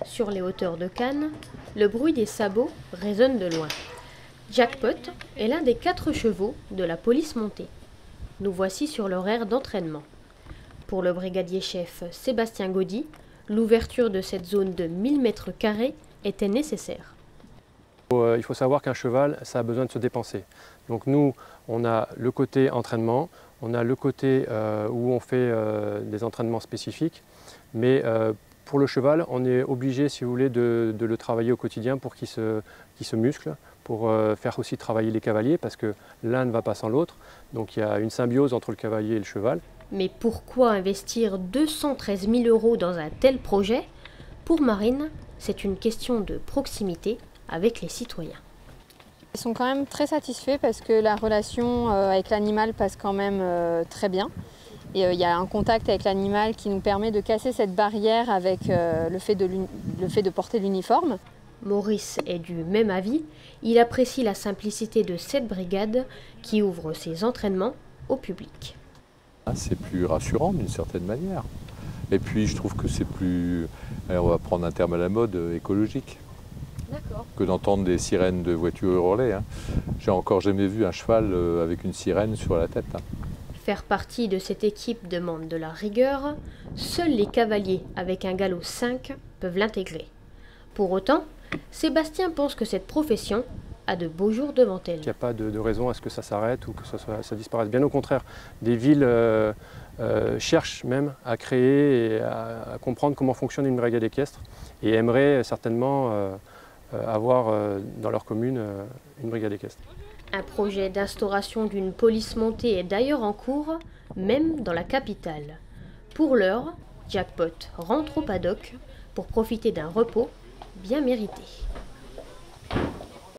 Sur les hauteurs de Cannes, le bruit des sabots résonne de loin. Jackpot est l'un des 4 chevaux de la police montée. Nous voici sur l'horaire d'entraînement. Pour le brigadier-chef Sébastien Gaudy, l'ouverture de cette zone de 1000 m² était nécessaire. Il faut savoir qu'un cheval, ça a besoin de se dépenser. Donc nous, on a le côté entraînement, on a le côté où on fait des entraînements spécifiques, mais pour le cheval, on est obligé, si vous voulez, de le travailler au quotidien pour qu'il se muscle, pour faire aussi travailler les cavaliers, parce que l'un ne va pas sans l'autre. Donc il y a une symbiose entre le cavalier et le cheval. Mais pourquoi investir 213 000 € dans un tel projet? Pour Marine, c'est une question de proximité avec les citoyens. Ils sont quand même très satisfaits parce que la relation avec l'animal passe quand même très bien. Et il y a un contact avec l'animal qui nous permet de casser cette barrière avec le fait de porter l'uniforme. Maurice est du même avis. Il apprécie la simplicité de cette brigade qui ouvre ses entraînements au public. C'est plus rassurant d'une certaine manière. Et puis je trouve que c'est plus, on va prendre un terme à la mode, écologique. Que d'entendre des sirènes de voitures hurler. J'ai encore jamais vu un cheval avec une sirène sur la tête. Faire partie de cette équipe demande de la rigueur. Seuls les cavaliers avec un galop 5 peuvent l'intégrer. Pour autant, Sébastien pense que cette profession a de beaux jours devant elle. Il n'y a pas de raison à ce que ça s'arrête ou que ça disparaisse. Bien au contraire, des villes cherchent même à créer et à comprendre comment fonctionne une brigade équestre et aimeraient certainement avoir dans leur commune une brigade équestre. Un projet d'instauration d'une police montée est d'ailleurs en cours, même dans la capitale. Pour l'heure, Jackpot rentre au paddock pour profiter d'un repos bien mérité.